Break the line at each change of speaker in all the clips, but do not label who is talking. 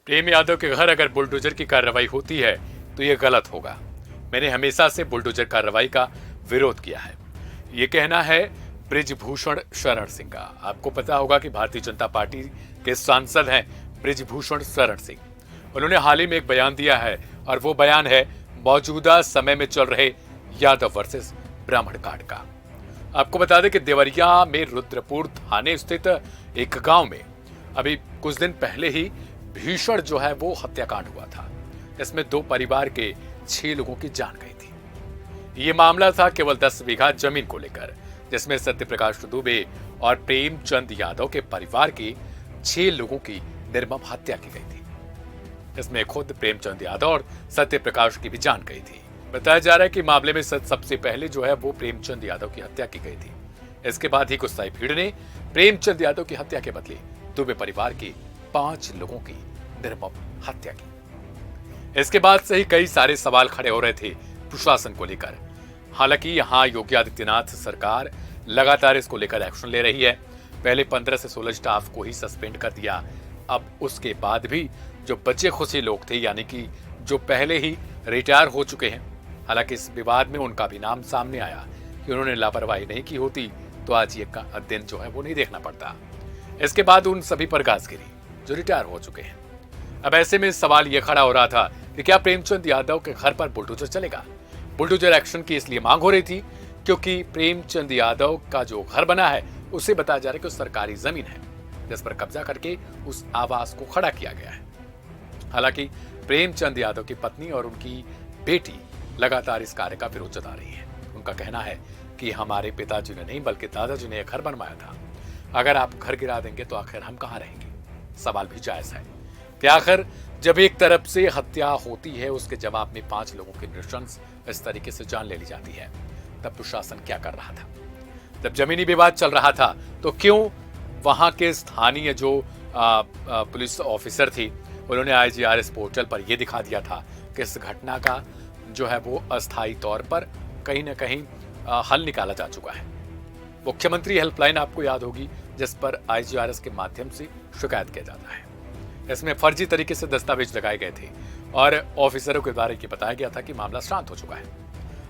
प्रेम यादव के घर अगर बुलडोजर की कार्रवाई होती है तो ये गलत होगा। मैंने हमेशा से बुलडोजर कार्रवाई का विरोध किया है। ये कहना है बृजभूषण शरण सिंह का। आपको पता होगा कि भारतीय जनता पार्टी के सांसद हैं बृजभूषण शरण सिंह। उन्होंने हाल ही में एक बयान दिया है और वो बयान है मौजूदा समय में चल रहे यादव वर्सेस ब्राह्मण कांड का। आपको बता दें कि देवरिया में रुद्रपुर थाने स्थित एक गांव में अभी कुछ दिन पहले ही भीषण जो है वो हत्याकांड हुआ था। इसमें 2 परिवार के 6 लोगों की जान गई थी। ये मामला था केवल 10 बीघा जमीन को लेकर, जिसमें सत्यप्रकाश दुबे और प्रेमचंद यादव के परिवार के 6 लोगों की निर्मम हत्या की गई थी। इसमें खुद प्रेमचंद यादव और सत्यप्रकाश की भी जान गई थी। बताया जा रहा है कि मामले में सबसे पहले जो है वो प्रेमचंद यादव की हत्या की गई थी। इसके बाद ही गुस्साई भीड़ ने प्रेमचंद यादव की हत्या के बदले दुबे परिवार के 5 लोगों की निर्मम हत्या की। इसके बाद से ही कई सारे सवाल खड़े हो रहे थे प्रशासन को लेकर। हालांकि यहां योगी आदित्यनाथ सरकार लगातार इसको लेकर एक्शन ले रही है। पहले 15 से 16 स्टाफ को ही सस्पेंड कर दिया। अब उसके बाद भी जो बचे खुशी लोग थे, यानी कि जो पहले ही रिटायर हो चुके हैं, हालांकि इस विवाद में उनका भी नाम सामने आया कि उन्होंने लापरवाही नहीं की होती तो आज ये दिन जो है वो नहीं देखना पड़ता। इसके बाद उन सभी पर गाज गिरी जो रिटायर हो चुके हैं। अब ऐसे में सवाल ये खड़ा हो रहा था कि क्या प्रेमचंद यादव के घर पर बुलडोजर चलेगा। बुलडोजर एक्शन की इसलिए मांग हो रही थी क्योंकि प्रेमचंद यादव का जो घर बना है उसे बताया जा रहा है कि सरकारी जमीन है, जिस पर कब्जा करके उस आवास को खड़ा किया गया है। हालांकि प्रेमचंद यादव की पत्नी और उनकी बेटी लगातार इस कार्य का विरोध जता रही है। उनका कहना है कि हमारे पिताजी ने नहीं बल्कि दादाजी ने यह घर बनवाया था। अगर आप घर गिरा देंगे तो आखिर हम कहां रहेंगे। सवाल भी जायज है कि आखिर जब एक तरफ से हत्या होती है उसके जवाब में 5 लोगों की नृशंस इस तरीके से जान ले ली जाती है, तब प्रशासन क्या कर रहा था। जब जमीनी विवाद चल रहा था तो क्यों वहां के स्थानीय जो पुलिस ऑफिसर थी उन्होंने IGRS पोर्टल पर यह दिखा दिया था कि इस घटना का जो है वो अस्थायी तौर पर कहीं ना कहीं हल निकाला जा चुका है। मुख्यमंत्री हेल्पलाइन आपको याद होगी, जिस पर IGRS के माध्यम से शिकायत किया जाता है। इसमें फर्जी तरीके से दस्तावेज लगाए गए थे और ऑफिसरों के द्वारा ये बताया गया था कि मामला शांत हो चुका है।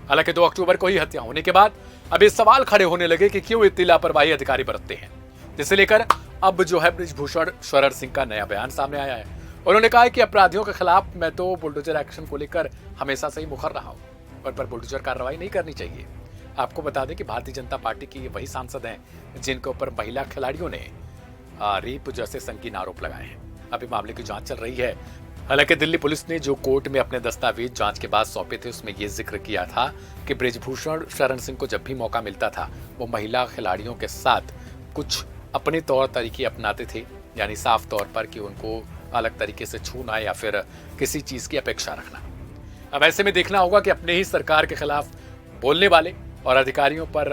हालांकि 2 अक्टूबर को ही हत्या होने के बाद अब ये सवाल खड़े होने लगे कि क्यों इतनी लापरवाही अधिकारी बरतते हैं, जिसे लेकर अब जो है बृजभूषण शरण सिंह का नया बयान सामने आया है। उन्होंने कहा है कि अपराधियों के खिलाफ मैं तो बुलडोजर एक्शन को लेकर हमेशा से ही मुखर रहा हूं, पर बुलडोजर कार्रवाई नहीं करनी चाहिए। आपको बता दें कि भारतीय जनता पार्टी की वही सांसद हैं जिनके ऊपर महिला खिलाड़ियों ने रेप जैसे संगीन आरोप लगाए हैं। अभी मामले की जांच चल रही है। हालांकि दिल्ली पुलिस ने जो कोर्ट में अपने दस्तावेज जांच के बाद सौंपे थे उसमें यह जिक्र किया था कि बृजभूषण शरण सिंह को जब भी मौका मिलता था वो महिला खिलाड़ियों के साथ कुछ अपने तौर तरीके अपनाते थे, यानी साफ तौर पर कि उनको अलग तरीके से छूना या फिर किसी चीज की अपेक्षा रखना। अब ऐसे में देखना होगा कि अपने ही सरकार के खिलाफ बोलने वाले और अधिकारियों पर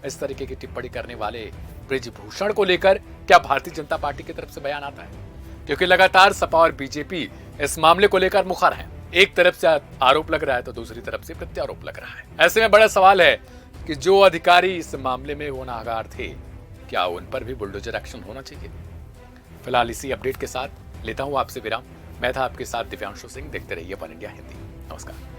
इस तरीके की टिप्पणी करने वाले बृजभूषण को लेकर क्या भारतीय जनता पार्टी की तरफ से बयान आता है, क्योंकि लगातार सपा और बीजेपी इस मामले को लेकर मुखर हैं। एक तरफ से आरोप लग रहा है तो दूसरी तरफ से प्रत्यारोप लग रहा है। ऐसे में बड़ा सवाल है कि जो अधिकारी इस मामले में गुनाहगार थे क्या उन पर भी बुलडोजर एक्शन होना चाहिए। फिलहाल इसी अपडेट के साथ लेता हूं आपसे विराम। मैं था आपके साथ दिव्यांशु सिंह। देखते रहिए वन इंडिया हिंदी। नमस्कार।